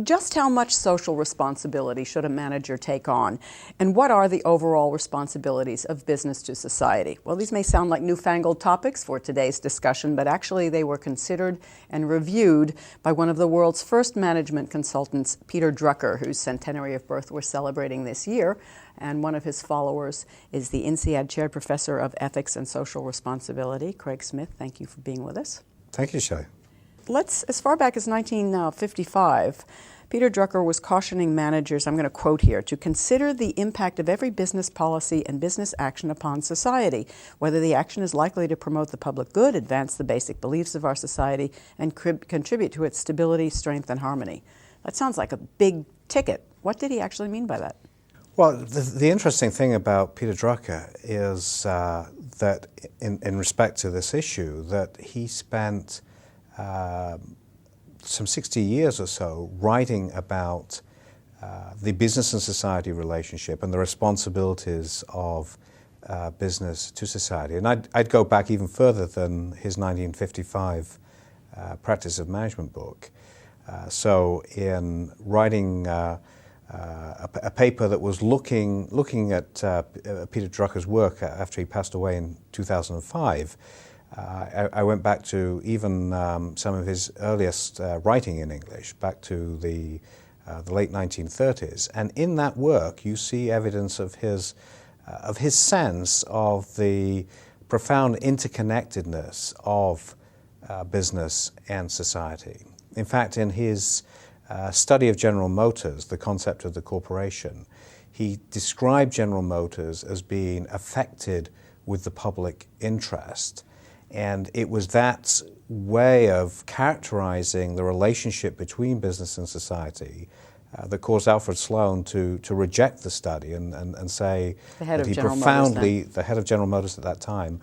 Just how much social responsibility should a manager take on? And what are the overall responsibilities of business to society? Well, these may sound like newfangled topics for today's discussion, but actually they were considered and reviewed by one of the world's first management consultants, Peter Drucker, whose centenary of birth we're celebrating this year. And one of his followers is the INSEAD Chaired Professor of Ethics and Social Responsibility, Craig Smith. Thank you for being with us. Thank you, Shelley. As far back as 1955, Peter Drucker was cautioning managers, I'm going to quote here, to consider the impact of every business policy and business action upon society, whether the action is likely to promote the public good, advance the basic beliefs of our society, and contribute to its stability, strength, and harmony. That sounds like a big ticket. What did he actually mean by that? Well, the interesting thing about Peter Drucker is that in respect to this issue, that he spent some 60 years or so writing about the business and society relationship and the responsibilities of business to society. And I'd go back even further than his 1955 Practice of Management book. So in writing a paper that was looking at Peter Drucker's work after he passed away in 2005, I went back to even some of his earliest writing in English, back to the late 1930s, and in that work you see evidence of his sense of the profound interconnectedness of business and society. In fact, in his study of General Motors, the concept of the corporation, he described General Motors as being affected with the public interest. And it was that way of characterizing the relationship between business and society that caused Alfred Sloan to reject the study and say that he profoundly, the head of General Motors at that time,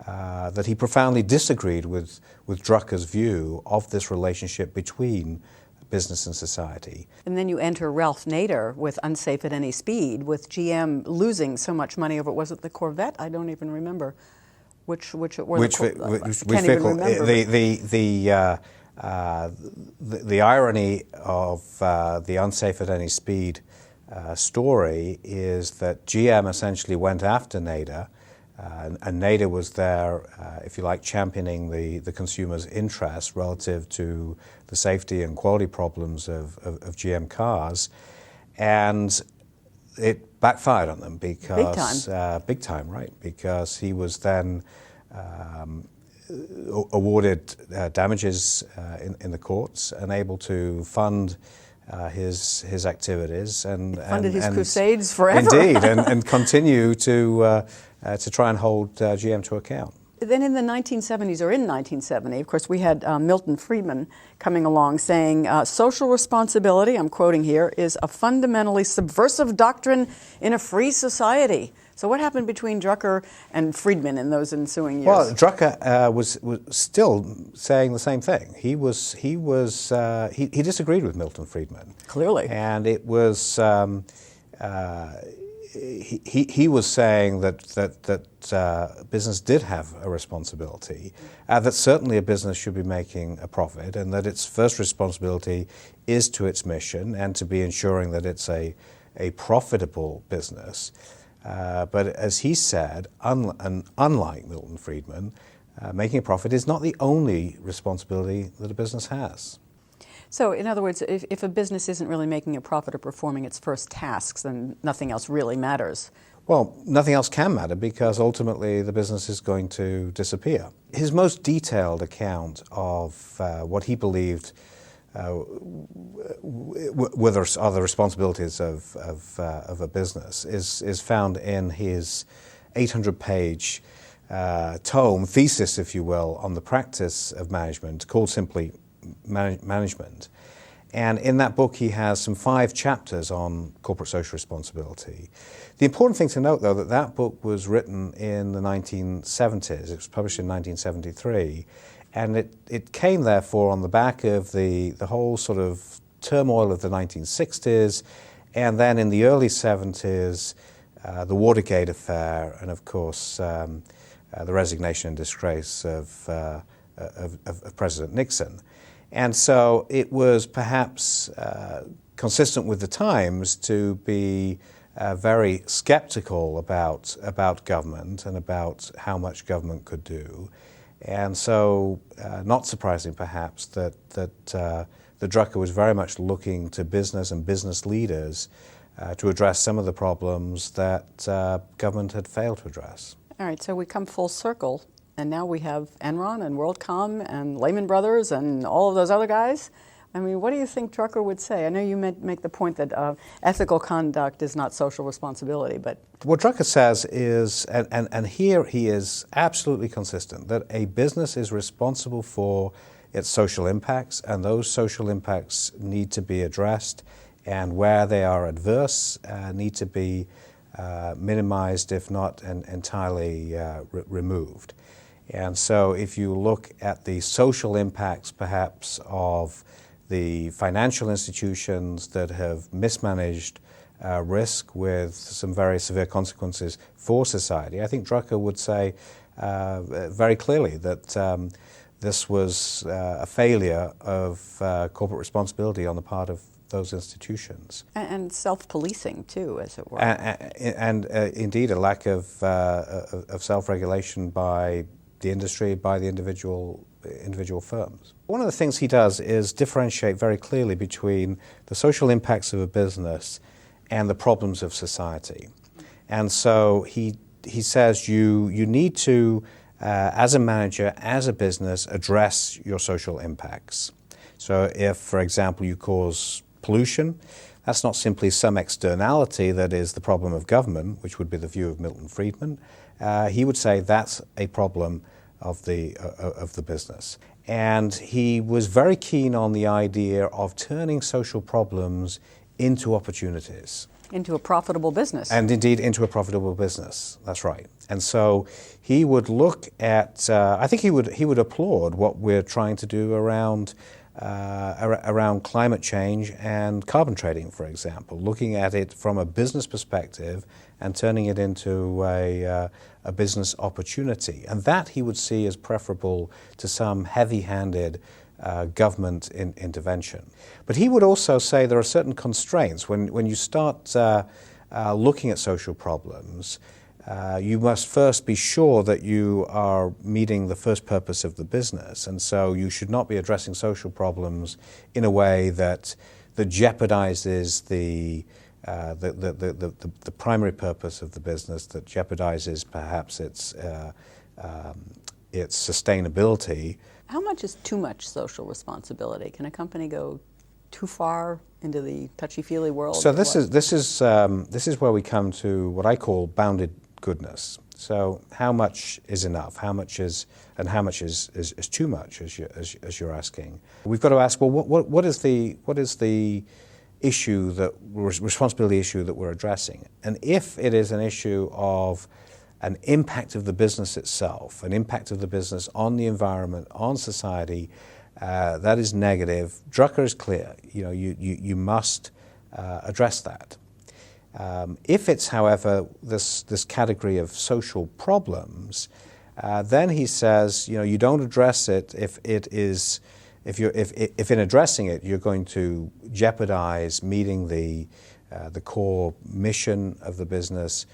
that he profoundly disagreed with Drucker's view of this relationship between business and society. And then you enter Ralph Nader with Unsafe at Any Speed, with GM losing so much money over, was it the Corvette? I don't even remember. Which vehicle? The irony of the Unsafe at Any Speed story is that GM essentially went after Nader, and Nader was there, if you like, championing the consumer's interest relative to the safety and quality problems of GM cars, and it backfired on them because big time, right? Because he was then awarded damages in the courts and able to fund his activities and funded his crusades forever. Indeed, and continue to try and hold GM to account. Then in the 1970s, or in 1970, of course, we had Milton Friedman coming along saying, social responsibility, I'm quoting here, is a fundamentally subversive doctrine in a free society. So what happened between Drucker and Friedman in those ensuing years? Well, Drucker was still saying the same thing. He disagreed with Milton Friedman. Clearly. And it was... He was saying that business did have a responsibility, that certainly a business should be making a profit, and that its first responsibility is to its mission and to be ensuring that it's a profitable business. But as he said, unlike Milton Friedman, making a profit is not the only responsibility that a business has. So, in other words, if a business isn't really making a profit or performing its first tasks, then nothing else really matters. Well, nothing else can matter because ultimately the business is going to disappear. His most detailed account of what he believed are the responsibilities of a business is found in his 800-page thesis, if you will, on the practice of management, called simply Management. And in that book, he has some 5 chapters on corporate social responsibility. The important thing to note, though, that book was written in the 1970s. It was published in 1973. And it came, therefore, on the back of the whole sort of turmoil of the 1960s, and then in the early 70s, the Watergate affair, and of course, the resignation and disgrace of President Nixon. And so it was perhaps consistent with the times to be very skeptical about government and about how much government could do. And so, not surprising perhaps that the Drucker was very much looking to business and business leaders to address some of the problems that government had failed to address. All right, so we come full circle, and now we have Enron and WorldCom and Lehman Brothers and all of those other guys. I mean, what do you think Drucker would say? I know you make the point that ethical conduct is not social responsibility, but... What Drucker says is, and here he is absolutely consistent, that a business is responsible for its social impacts, and those social impacts need to be addressed, and where they are adverse, need to be minimized, if not entirely removed. And so if you look at the social impacts, perhaps, of the financial institutions that have mismanaged risk with some very severe consequences for society, I think Drucker would say very clearly that this was a failure of corporate responsibility on the part of those institutions. And self-policing too, as it were. And indeed a lack of self-regulation by the industry, by the individual firms. One of the things he does is differentiate very clearly between the social impacts of a business and the problems of society. And so he says you need to, as a manager, as a business, address your social impacts. So if, for example, you cause pollution, that's not simply some externality that is the problem of government, which would be the view of Milton Friedman. He would say that's a problem of the business. And he was very keen on the idea of turning social problems into opportunities. Into a profitable business. And indeed into a profitable business, that's right. And so he would look at, I think he would applaud what we're trying to do around climate change and carbon trading, for example, looking at it from a business perspective and turning it into a business opportunity. And that he would see as preferable to some heavy-handed government intervention. But he would also say there are certain constraints. When you start looking at social problems, you must first be sure that you are meeting the first purpose of the business. And so you should not be addressing social problems in a way that jeopardizes the primary purpose of the business, that jeopardizes perhaps its sustainability. How much is too much social responsibility? Can a company go too far into the touchy-feely world? So this is where we come to what I call bounded goodness. So how much is enough? How much is too much? As you're asking, we've got to ask. Well, what is the issue responsibility issue that we're addressing? And if it is an issue of an impact of the business itself, an impact of the business on the environment, on society, that is negative, Drucker is clear. You must address that. If it's, however, this category of social problems, then he says, you don't address it if in addressing it you're going to jeopardize meeting the core mission of the business,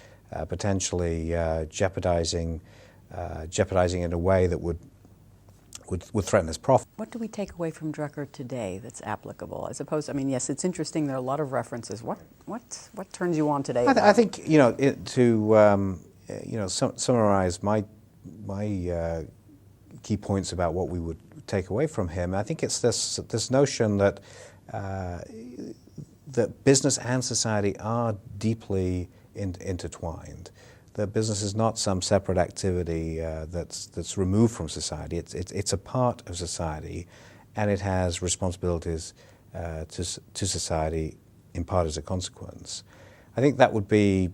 potentially jeopardizing in a way that would threaten its profit. What do we take away from Drucker today that's applicable? I suppose, yes, it's interesting. There are a lot of references. What turns you on today? I think to summarize my key points about what we would take away from him. I think it's this notion that that business and society are deeply intertwined. That business is not some separate activity that's removed from society. It's a part of society, and it has responsibilities to society in part as a consequence. I think that would be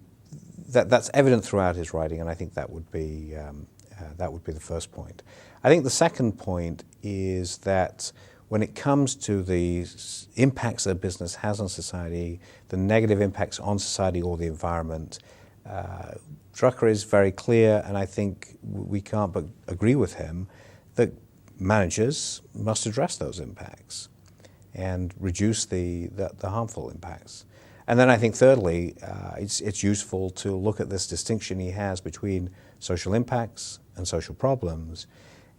that's evident throughout his writing, and I think that would be the first point. I think the second point is that when it comes to the impacts that business has on society, the negative impacts on society or the environment, Drucker is very clear, and I think we can't but agree with him, that managers must address those impacts and reduce the harmful impacts. And then I think thirdly, it's useful to look at this distinction he has between social impacts and social problems.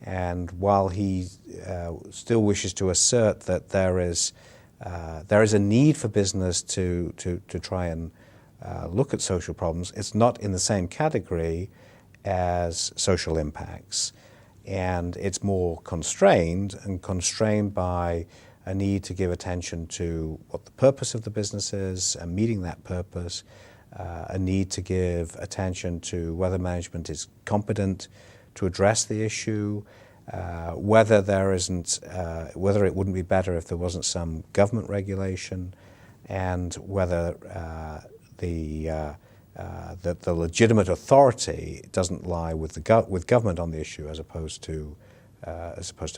And while he still wishes to assert that there is a need for business to try and look at social problems, it's not in the same category as social impacts. And it's more constrained by a need to give attention to what the purpose of the business is and meeting that purpose, a need to give attention to whether management is competent to address the issue, whether it wouldn't be better if there wasn't some government regulation, and whether the legitimate authority doesn't lie with government on the issue as opposed to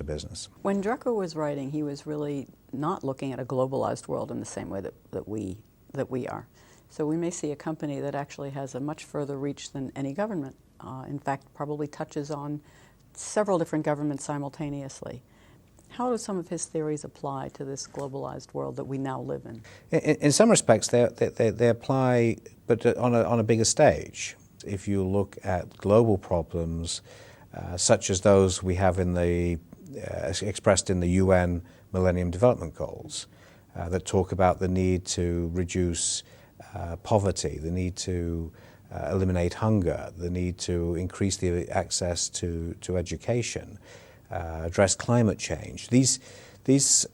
business. When Drucker was writing, he was really not looking at a globalized world in the same way that we are. So we may see a company that actually has a much further reach than any government. In fact, probably touches on several different governments simultaneously. How do some of his theories apply to this globalized world that we now live in? In some respects, they apply, but on a bigger stage. If you look at global problems, such as those we have expressed in the UN Millennium Development Goals, that talk about the need to reduce poverty, the need to eliminate hunger, the need to increase the access to education, address climate change. These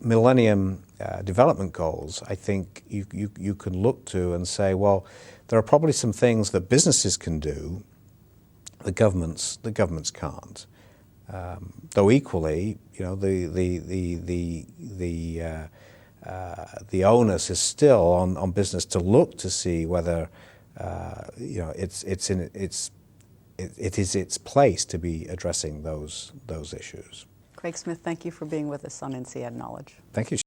Millennium Development Goals, I think you can look to and say, well, there are probably some things that businesses can do the governments can't. Though equally, the onus is still on business to look to see whether it is its place to be addressing those issues. Craig Smith, thank you for being with us on INSEAD Knowledge. Thank you.